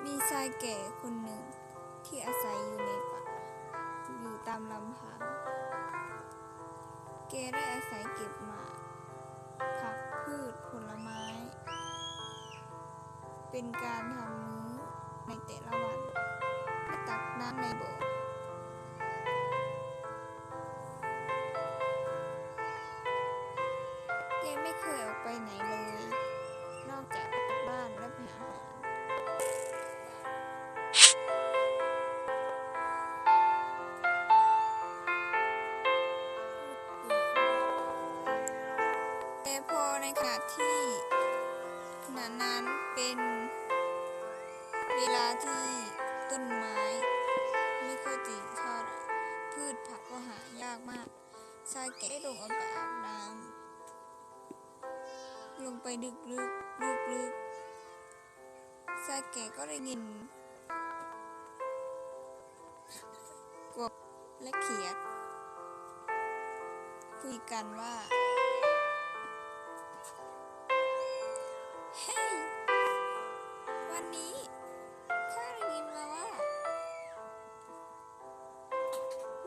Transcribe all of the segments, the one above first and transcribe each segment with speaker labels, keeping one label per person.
Speaker 1: มีชายแก่คนหนึ่งที่อาศัยอยู่ในป่าอยู่ตามลำธารแกได้อาศัยเก็บหมากผักพืชผลไม้เป็นการทำมื้อในแต่ละวันและตักน้ำในบ่อแกไม่เคยออกไปไหนเลยนอกจากกลับบ้านและไปหาอาหารแต่พอในขณะนั้นเป็นเวลาที่ต้นไม้ไม่ค่อยดีเท่าไหร่พืชผักก็หายากมากชายแก่ได้ลงไปอาบน้ำลงไปลึกชายแก่ก็ได้ยินกบและเขียดคุยกันว่าเฮ้ยวันนี้ข้าได้ยินมาว่า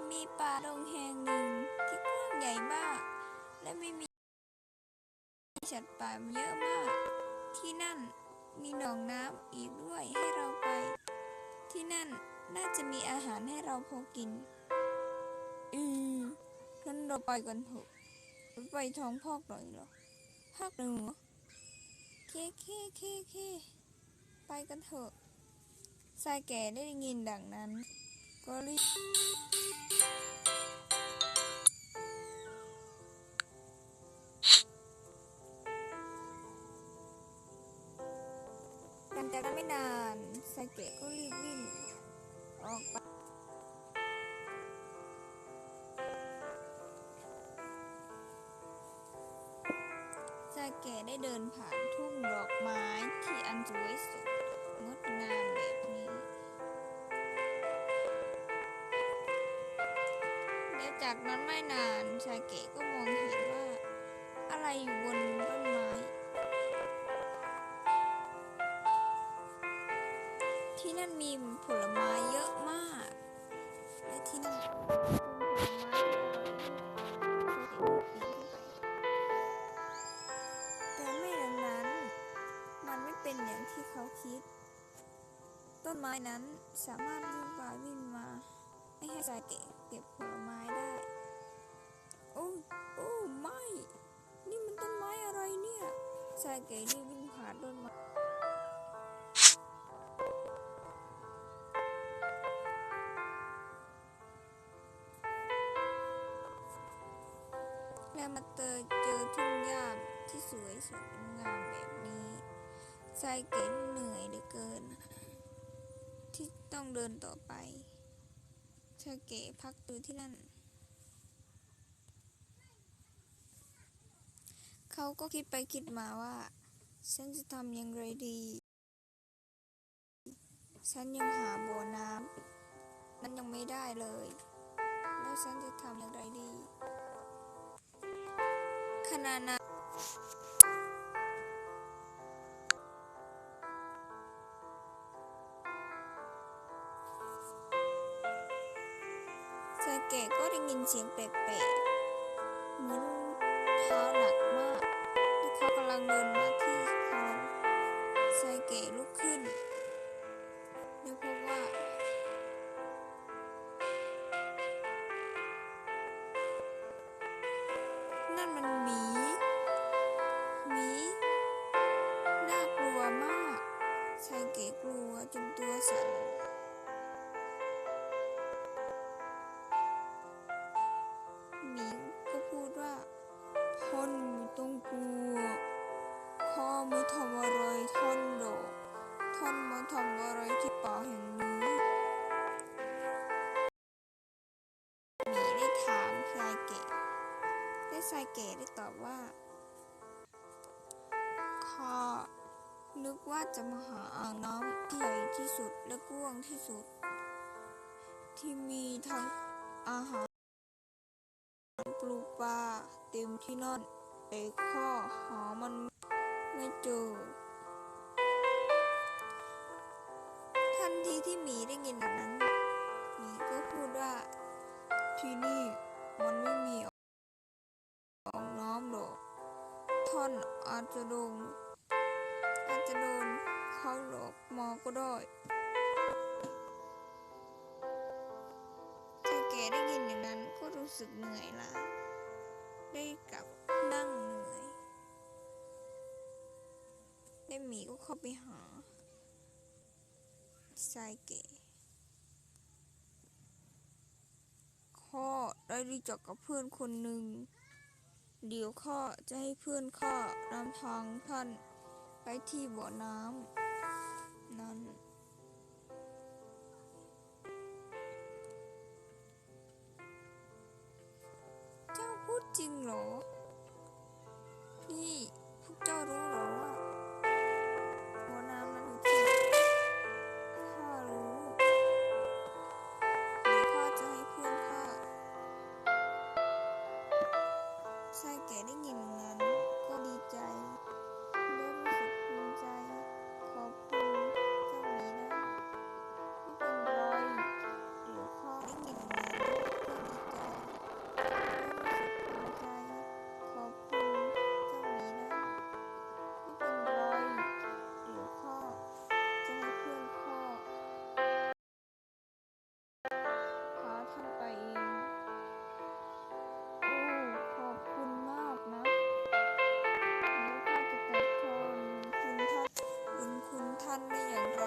Speaker 1: มีป่าดงแห่งหนึ่งที่กว้างใหญ่มากและไม่มีสัตว์ป่าเยอะมากที่นั่นมีหนองน้ำอีกด้วยให้เราไปที่นั่นน่าจะมีอาหารให้เราพอกินงั้นเราไปกันเถอะไปท้องพอกหน่อยเหรอภาคเหนือเคไปกันเถอะชายแก่ได้ยินดังนั้นก็รีบหลังจากนั้นไม่นานชายแก่ก็รีบวิ่งออกไปชายแก่ได้เดินผ่านทุ่งดอกไม้ที่อันสวยสดงดงามแบบนี้และจากนั้นไม่นานชายแก่ก็มองเห็นว่าอะไรอยู่บนต้นไม้ที่นั่นมีผลไม้เยอะมากและที่นั่นเป็นผลไม้ที่อร่อยที่เคยเห็นปีนขึ้นไปแต่ไม่ดังนั้นมันไม่เป็นอย่างที่เขาคิดต้นไม้นั้นสามารถวิ่งไปวิ่งมาไม่ให้ชายแก่เก็บผลไม้ได้โอ้ไม่นี่มันต้นไม้อะไรเนี่ยชายแก่รีบวิ่งผ่านต้นไม้และมาเจอทุ่งหญ้าที่สวยสดงามแบบนี้ชายแก่เหนื่อยเหลือเกินที่ต้องเดินต่อไปชายแก่พักอยู่ที่นั่นเขาก็คิดไปคิดมาว่าฉันจะทำอย่างไรดีฉันยังหาบ่อน้ำนั้นยังไม่ได้เลยแล้วฉันจะทำอย่างไรดีขณะนั้นชายแก่ก็ได้ยินเสียงแปลกๆเหมือนเท้าหนักมากที่เขากำลังเดินมาที่เขาชายแก่ลุกขึ้นแล้วพบว่านั่นมันหมีน่ากลัวมากชายแก่กลัวจนตัวสั่นหมีก็พูดว่าท่านไม่ต้องกลัวข้าไม่ทำอะไรท่านหรอกท่านมาทำอะไรที่ป่าแห่งนี้หมีได้ถามชายแก่และชายแก่ได้ตอบว่าข้านึกว่าจะมาหาอ่างน้ำที่ใหญ่ที่สุดและกว้างที่สุดที่มีทั้งอาหารปลูกปลาเต็มที่นั่นแต่ข้าหามันไม่เจอ นทีที่หมีได้ยินดังนั้นหมีก็พูดว่าที่นี่มันไม่มีอ่างน้ำหรอกท่านอาจจะโดนเขาหลอกมาก็ได้ชายแก่ได้ยินอย่างนั้นก็รู้สึกเหนื่อยล้าได้กลับนั่งเหนื่อยได้หมีก็เข้าไปหาชายแก่ข้าได้รู้จักกับเพื่อนคนหนึ่งเดี๋ยวข้าจะให้เพื่อนข้านำทางท่านไปที่บ่อน้ำนั้นเจ้าพูดจริงเหรอนี่พวกเจ้ารู้เหรอว่าบ่อน้ำนั้นอยู่ที่ไหนข้ารู้เดี๋ยวข้าจะให้เพื่อนข้าชายแก่ได้ยินอย่างนั้นก็ดีใจได้รู้สึกภูมิใจขอบคุณเจ้าหมีนะไม่เป็นไรเดี๋ยวข้าได้ยินอย่างนั้นก็ดีใจได้รู้สึกภูมิใจขอบคุณเจ้าหมีนะไม่เป็นไรเดี๋ยวข้าจะให้เพื่อนข้าพาท่านไปเองโอ้ขอบคุณมากนะแล้วข้าจะตอบแทนคุณท่านได้อย่างไร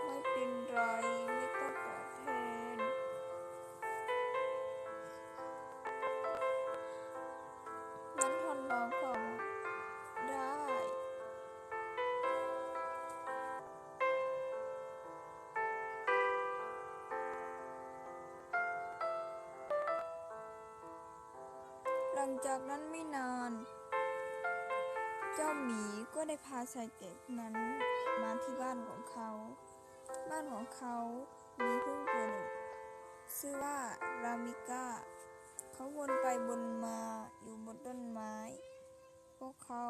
Speaker 1: ไม่เป็นไรไม่ต้องตอบแทนงั้นท่านรองข้ามาได้หลังจากนั้นไม่นานเจ้าหมีก็ได้พาชายแก่นั้นมาที่บ้านของเขาบ้านของเขามีพึ่งตัวหนึ่งชื่อว่ารามิก้าเขาวนไปวนมาอยู่บนต้นไม้พวกเขา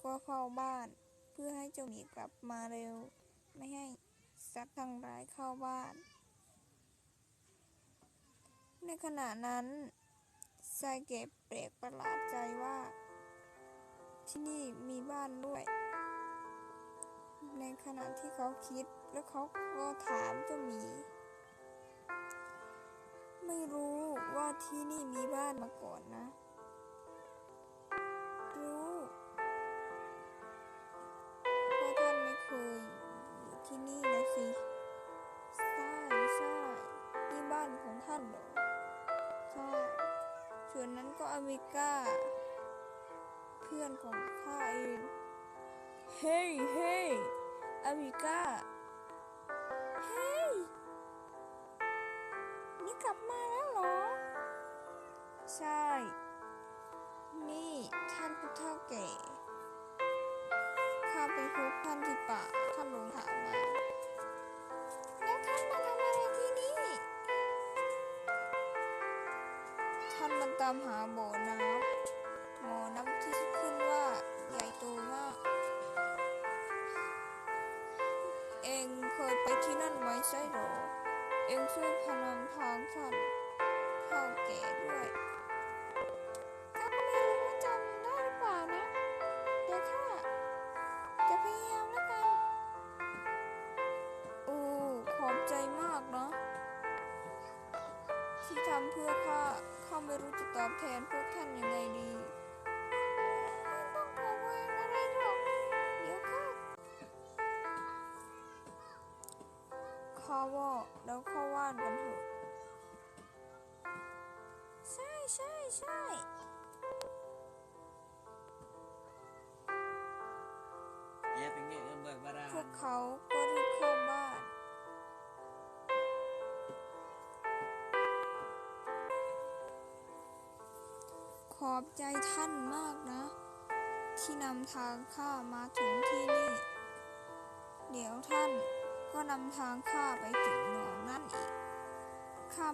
Speaker 1: ก็เฝ้าบ้านเพื่อให้เจ้าหมีกลับมาเร็วไม่ให้สัตว์ทั้งหลายเข้าบ้านในขณะนั้นชายแก่แปลกประหลาดใจว่าที่นี่มีบ้านด้วยในขณะที่เขาคิดแล้วเขาก็ถามเจ้าหมีไม่รู้ว่าที่นี่มีบ้านมาก่อนนะรู้เพราะท่านไม่เคยอยู่ที่นี่นะสิใช่นี่บ้านของท่านเหรอใช่ส่วนนั้นก็อเมริกาเพื่อนของข้าเองเฮ้ยอเมริกาเฮ้ยนี่กลับมาแล้วเหรอใช่นี่ท่านผู้เฒ่าแก่ข้าไปพบท่านที่ป่าท่านหลงถามมาแล้วท่านมาทำอะไรที่นี่ท่านมาตามหาบ่อน้ำที่ขึ้นว่าใหญ่โตมากเองเคยไปที่นั่นไหมใช่หรอเองช่วยพนำทางท่านเฒ่าแก่ด้วยข้าก็ไม่รู้ว่าจำได้หรือเปล่านะเดี๋ยวข้าจะพยายามแล้วกันโอ้ขอบใจมากนะที่ทำเพื่อข้าไม่รู้จะตอบแทนพวกท่านยังไงดีไม่ต้องขอบคุณอะไรหรอกเดี๋ยวข้าว่าแล้วเข้าว่านกันเถอะใช่พวกเขาก็รีบเข้าบ้านขอบใจท่านมากนะที่นำทางข้ามาถึงที่นี่เดี๋ยวท่านก็นำทางข้าไปถึงหนองนั่นอีกข้า